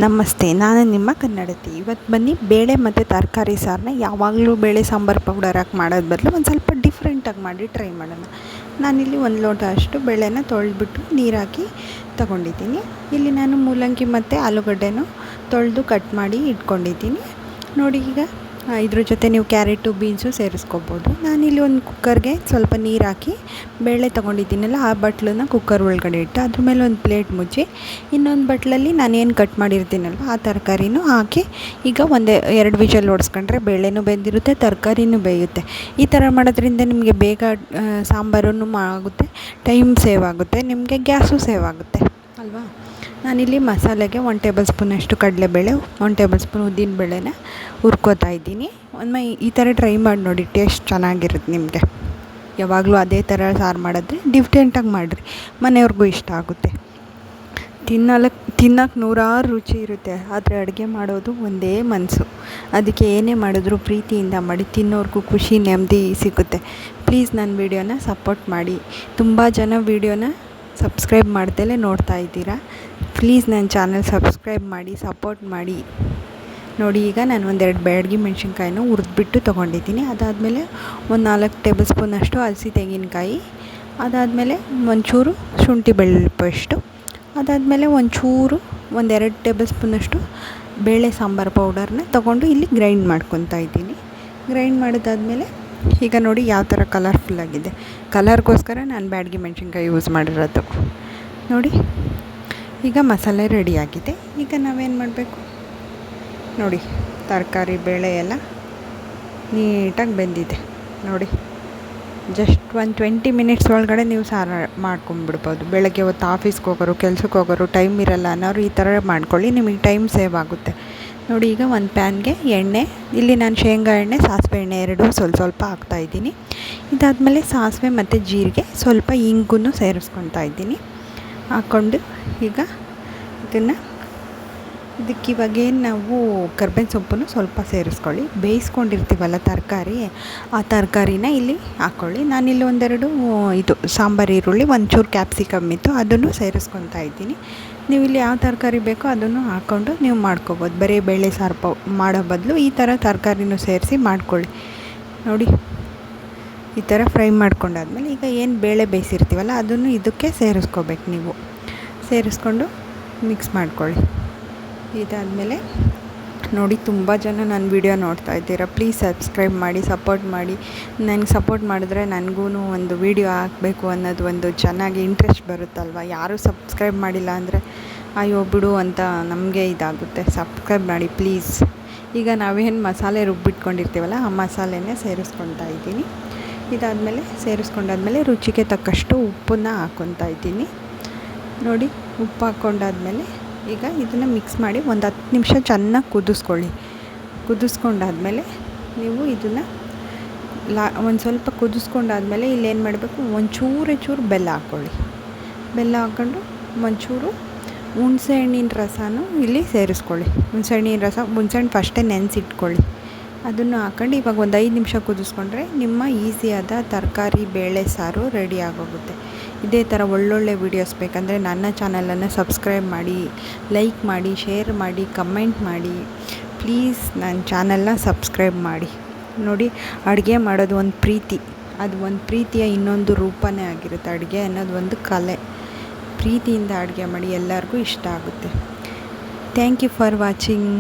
ನಮಸ್ತೆ, ನಾನು ನಿಮ್ಮ ಕನ್ನಡತಿ. ಇವತ್ತು ಬನ್ನಿ ಬೇಳೆ ಮತ್ತು ತರಕಾರಿ ಸಾರನ್ನ ಯಾವಾಗಲೂ ಬೇಳೆ ಸಾಂಬಾರು ಪೌಡರ್ ಹಾಕಿ ಮಾಡೋದು ಬದಲು ಒಂದು ಸ್ವಲ್ಪ ಡಿಫ್ರೆಂಟಾಗಿ ಮಾಡಿ ಟ್ರೈ ಮಾಡೋಣ. ನಾನಿಲ್ಲಿ 1 ಲೋಟ ಅಷ್ಟು ಬೇಳೆನ ತೊಳೆದ್ಬಿಟ್ಟು ನೀರು ಹಾಕಿ ತಗೊಂಡಿದ್ದೀನಿ. ಇಲ್ಲಿ ನಾನು ಮೂಲಂಗಿ ಮತ್ತು ಆಲೂಗಡ್ಡೆನೂ ತೊಳೆದು ಕಟ್ ಮಾಡಿ ಇಟ್ಕೊಂಡಿದ್ದೀನಿ. ನೋಡಿ, ಈಗ ಇದ್ರ ಜೊತೆ ನೀವು ಕ್ಯಾರೆಟು ಬೀನ್ಸು ಸೇರಿಸ್ಕೊಬೋದು. ನಾನಿಲ್ಲಿ ಒಂದು ಕುಕ್ಕರ್ಗೆ ಸ್ವಲ್ಪ ನೀರು ಹಾಕಿ ಬೇಳೆ ತೊಗೊಂಡಿದ್ದೀನಲ್ಲ ಆ ಬಟ್ಲನ್ನ ಕುಕ್ಕರ್ ಒಳಗಡೆ ಇಟ್ಟು ಅದ್ರ ಮೇಲೆ ಒಂದು ಪ್ಲೇಟ್ ಮುಚ್ಚಿ ಇನ್ನೊಂದು ಬಟ್ಲಲ್ಲಿ ನಾನೇನು ಕಟ್ ಮಾಡಿರ್ತೀನಲ್ವ ಆ ತರಕಾರಿನೂ ಹಾಕಿ ಈಗ 1-2 ವಿಷಲ್ ಹೊಡೆಸ್ಕೊಂಡ್ರೆ ಬೇಳೆನೂ ಬೆಂದಿರುತ್ತೆ, ತರಕಾರಿನೂ ಬೇಯುತ್ತೆ. ಈ ಥರ ಮಾಡೋದ್ರಿಂದ ನಿಮಗೆ ಬೇಗ ಸಾಂಬಾರೂ ಆಗುತ್ತೆ, ಟೈಮ್ ಸೇವ್ ಆಗುತ್ತೆ, ನಿಮಗೆ ಗ್ಯಾಸು ಸೇವ್ ಆಗುತ್ತೆ ಅಲ್ವಾ. ನಾನಿಲ್ಲಿ ಮಸಾಲೆಗೆ 1 ಟೇಬಲ್ ಸ್ಪೂನಷ್ಟು ಕಡಲೆಬೇಳೆ, 1 ಟೇಬಲ್ ಸ್ಪೂನ್ ಉದ್ದಿನಬೇಳೆನ ಹುರ್ಕೋತಾ ಇದ್ದೀನಿ. ಒಮ್ಮೆ ಈ ಥರ ಟ್ರೈ ಮಾಡಿ ನೋಡಿ, ಟೇಸ್ಟ್ ಚೆನ್ನಾಗಿರುತ್ತೆ ನಿಮಗೆ. ಯಾವಾಗಲೂ ಅದೇ ಥರ ಸಾರು ಮಾಡಿದ್ರೆ ಡಿಫ್ರೆಂಟಾಗಿ ಮಾಡಿರಿ, ಮನೆಯವ್ರಿಗೂ ಇಷ್ಟ ಆಗುತ್ತೆ. ತಿನ್ನೋಕ್ಕೆ 100 ರುಚಿ ಇರುತ್ತೆ, ಆದರೆ ಅಡುಗೆ ಮಾಡೋದು ಒಂದೇ ಮನಸ್ಸು. ಅದಕ್ಕೆ ಏನೇ ಮಾಡಿದ್ರೂ ಪ್ರೀತಿಯಿಂದ ಮಾಡಿ, ತಿನ್ನೋರ್ಗೂ ಖುಷಿ ನೆಮ್ಮದಿ ಸಿಗುತ್ತೆ. ಪ್ಲೀಸ್ ನನ್ನ ವೀಡಿಯೋನ ಸಪೋರ್ಟ್ ಮಾಡಿ. ತುಂಬ ಜನ ವೀಡಿಯೋನ ಸಬ್ಸ್ಕ್ರೈಬ್ ಮಾಡ್ದಲೇ ನೋಡ್ತಾ ಇದ್ದೀರಾ. ಪ್ಲೀಸ್ ನನ್ನ ಚಾನಲ್ ಸಬ್ಸ್ಕ್ರೈಬ್ ಮಾಡಿ, ಸಪೋರ್ಟ್ ಮಾಡಿ. ನೋಡಿ, ಈಗ ನಾನು 2 ಬ್ಯಾಡಗಿ ಮೆಣಸಿನ್ಕಾಯಿನ ಹುರಿದ್ಬಿಟ್ಟು ತೊಗೊಂಡಿದ್ದೀನಿ. ಅದಾದಮೇಲೆ 4 ಟೇಬಲ್ ಸ್ಪೂನಷ್ಟು ಹಸಿ ತೆಂಗಿನಕಾಯಿ, ಅದಾದಮೇಲೆ ಒಂಚೂರು ಶುಂಠಿ ಬೆಳ್ಳುಳ್ಳಿ ಪೇಸ್ಟು, ಅದಾದಮೇಲೆ 1-2 ಟೇಬಲ್ ಸ್ಪೂನಷ್ಟು ಬೇಳೆ ಸಾಂಬಾರು ಪೌಡರ್ನ ತೊಗೊಂಡು ಇಲ್ಲಿ ಗ್ರೈಂಡ್ ಮಾಡ್ಕೊತಾ ಇದ್ದೀನಿ. ಗ್ರೈಂಡ್ ಮಾಡಿದಾದ್ಮೇಲೆ ಈಗ ನೋಡಿ ಯಾವ ಥರ ಕಲರ್ಫುಲ್ಲಾಗಿದೆ. ಕಲರ್ಗೋಸ್ಕರ ನಾನು ಬ್ಯಾಡಗಿ ಮೆಣಸಿನ್ಕಾಯಿ ಯೂಸ್ ಮಾಡಿರೋದು. ನೋಡಿ, ಈಗ ಮಸಾಲೆ ರೆಡಿಯಾಗಿದೆ. ಈಗ ನಾವೇನು ಮಾಡಬೇಕು ನೋಡಿ, ತರಕಾರಿ ಬೇಳೆ ಎಲ್ಲ ನೀಟಾಗಿ ಬೆಂದಿದೆ ನೋಡಿ. ಜಸ್ಟ್ 20 ಮಿನಿಟ್ಸ್ ಒಳಗಡೆ ನೀವು ಸಾರು ಮಾಡ್ಕೊಂಬಿಡ್ಬೋದು. ಬೆಳಗ್ಗೆ ಹೊತ್ತು ಆಫೀಸ್ಗೆ ಹೋಗೋರು, ಕೆಲ್ಸಕ್ಕೆ ಹೋಗೋರು, ಟೈಮ್ ಇರಲ್ಲ ಅನ್ನೋರು ಈ ಥರ ಮಾಡ್ಕೊಳ್ಳಿ, ನಿಮಗೆ ಟೈಮ್ ಸೇವ್ ಆಗುತ್ತೆ. ನೋಡಿ, ಈಗ ಒಂದು ಪ್ಯಾನ್ಗೆ ಎಣ್ಣೆ, ಇಲ್ಲಿ ನಾನು ಶೇಂಗಾ ಎಣ್ಣೆ, ಸಾಸಿವೆ ಎಣ್ಣೆ ಎರಡೂ ಸ್ವಲ್ಪ ಹಾಕ್ತಾಯಿದ್ದೀನಿ. ಇದಾದಮೇಲೆ ಸಾಸಿವೆ ಮತ್ತು ಜೀರಿಗೆ, ಸ್ವಲ್ಪ ಇಂಗು ಸೇರಿಸ್ಕೊತಾ ಇದ್ದೀನಿ. ಹಾಕ್ಕೊಂಡು ಈಗ ಇದಕ್ಕಿವಾಗೇನು ನಾವು ಕರ್ಬೇವಿನ ಸೊಪ್ಪನ್ನು ಸ್ವಲ್ಪ ಸೇರಿಸ್ಕೊಳ್ಳಿ. ಬೇಯಿಸ್ಕೊಂಡಿರ್ತೀವಲ್ಲ ತರಕಾರಿ, ಆ ತರಕಾರಿನ ಇಲ್ಲಿ ಹಾಕ್ಕೊಳ್ಳಿ. ನಾನಿಲ್ಲಿ 2 ಸಾಂಬಾರು ಈರುಳ್ಳಿ, ಒಂಚೂರು ಕ್ಯಾಪ್ಸಿಕಮ್ ಇತ್ತು, ಅದನ್ನು ಸೇರಿಸ್ಕೊತಾ ಇದ್ದೀನಿ. ನೀವು ಇಲ್ಲಿ ಯಾವ ತರಕಾರಿ ಬೇಕೋ ಅದನ್ನು ಹಾಕ್ಕೊಂಡು ನೀವು ಮಾಡ್ಕೊಬೋದು. ಬರೀ ಬೇಳೆ ಸಾರು ಮಾಡೋ ಬದಲು ಈ ಥರ ತರಕಾರಿನೂ ಸೇರಿಸಿ ಮಾಡ್ಕೊಳ್ಳಿ. ನೋಡಿ, ಈ ಥರ ಫ್ರೈ ಮಾಡ್ಕೊಂಡಾದ್ಮೇಲೆ ಈಗ ಏನು ಬೇಳೆ ಬೇಯಿಸಿರ್ತೀವಲ್ಲ ಅದನ್ನು ಇದಕ್ಕೆ ಸೇರಿಸ್ಕೋಬೇಕು. ನೀವು ಸೇರಿಸ್ಕೊಂಡು ಮಿಕ್ಸ್ ಮಾಡ್ಕೊಳ್ಳಿ. ಇದಾದಮೇಲೆ ನೋಡಿ, ತುಂಬ ಜನ ನನ್ನ ವೀಡಿಯೋ ನೋಡ್ತಾ ಇದ್ದೀರಾ. ಪ್ಲೀಸ್ ಸಬ್ಸ್ಕ್ರೈಬ್ ಮಾಡಿ, ಸಪೋರ್ಟ್ ಮಾಡಿ. ನನಗೆ ಸಪೋರ್ಟ್ ಮಾಡಿದ್ರೆ ನನಗೂ ಒಂದು ವೀಡಿಯೋ ಹಾಕಬೇಕು ಅನ್ನೋದು ಒಂದು ಚೆನ್ನಾಗಿ ಇಂಟ್ರೆಸ್ಟ್ ಬರುತ್ತಲ್ವ. ಯಾರೂ ಸಬ್ಸ್ಕ್ರೈಬ್ ಮಾಡಿಲ್ಲ ಅಂದರೆ ಅಯ್ಯೋ ಬಿಡು ಅಂತ ನಮಗೆ ಇದಾಗುತ್ತೆ. ಸಬ್ಸ್ಕ್ರೈಬ್ ಮಾಡಿ ಪ್ಲೀಸ್. ಈಗ ನಾವೇನು ಮಸಾಲೆ ರುಬ್ಬಿಟ್ಕೊಂಡಿರ್ತೀವಲ್ಲ ಆ ಮಸಾಲೆನೇ ಸೇರಿಸ್ಕೊತಾ ಇದ್ದೀನಿ. ಇದಾದಮೇಲೆ ಸೇರಿಸ್ಕೊಂಡಾದ್ಮೇಲೆ ರುಚಿಗೆ ತಕ್ಕಷ್ಟು ಉಪ್ಪನ್ನು ಹಾಕ್ಕೊತಾ ಇದ್ದೀನಿ. ನೋಡಿ, ಉಪ್ಪು ಹಾಕ್ಕೊಂಡಾದ್ಮೇಲೆ ಈಗ ಇದನ್ನು ಮಿಕ್ಸ್ ಮಾಡಿ 10 ನಿಮಿಷ ಚೆನ್ನಾಗಿ ಕುದಿಸ್ಕೊಂಡಾದ್ಮೇಲೆ ನೀವು ಇದನ್ನು ಒಂದು ಸ್ವಲ್ಪ ಕುದಿಸ್ಕೊಂಡಾದ್ಮೇಲೆ ಇಲ್ಲೇನು ಮಾಡಬೇಕು, ಚೂರು ಬೆಲ್ಲ ಹಾಕ್ಕೊಳ್ಳಿ. ಬೆಲ್ಲ ಹಾಕ್ಕೊಂಡು ಒಂಚೂರು ಹುಣಸೆ ಹಣ್ಣಿನ ರಸನೂ ಇಲ್ಲಿ ಸೇರಿಸ್ಕೊಳ್ಳಿ. ಹುಣಸೆಹಣ್ಣು ಫಸ್ಟೇ ನೆನೆಸಿಟ್ಕೊಳ್ಳಿ. ಅದನ್ನು ಹಾಕ್ಕೊಂಡು ಇವಾಗ 5 ನಿಮಿಷ ಕುದಿಸ್ಕೊಂಡ್ರೆ ನಿಮ್ಮ ಈಸಿಯಾದ ತರಕಾರಿ ಬೇಳೆ ಸಾರು ರೆಡಿ ಆಗೋಗುತ್ತೆ. ಇದೇ ಥರ ಒಳ್ಳೊಳ್ಳೆ ವೀಡಿಯೋಸ್ ಬೇಕಂದರೆ ನನ್ನ ಚಾನಲನ್ನು ಸಬ್ಸ್ಕ್ರೈಬ್ ಮಾಡಿ, ಲೈಕ್ ಮಾಡಿ, ಶೇರ್ ಮಾಡಿ, ಕಮೆಂಟ್ ಮಾಡಿ. ಪ್ಲೀಸ್ ನನ್ನ ಚಾನಲ್ನ ಸಬ್ಸ್ಕ್ರೈಬ್ ಮಾಡಿ. ನೋಡಿ, ಅಡುಗೆ ಮಾಡೋದು ಒಂದು ಪ್ರೀತಿ, ಅದು ಒಂದು ಪ್ರೀತಿಯ ಇನ್ನೊಂದು ರೂಪನೇ ಆಗಿರುತ್ತೆ. ಅಡುಗೆ ಅನ್ನೋದು ಒಂದು ಕಲೆ. ಪ್ರೀತಿಯಿಂದ ಅಡುಗೆ ಮಾಡಿ, ಎಲ್ಲರಿಗೂ ಇಷ್ಟ ಆಗುತ್ತೆ. Thank you for watching.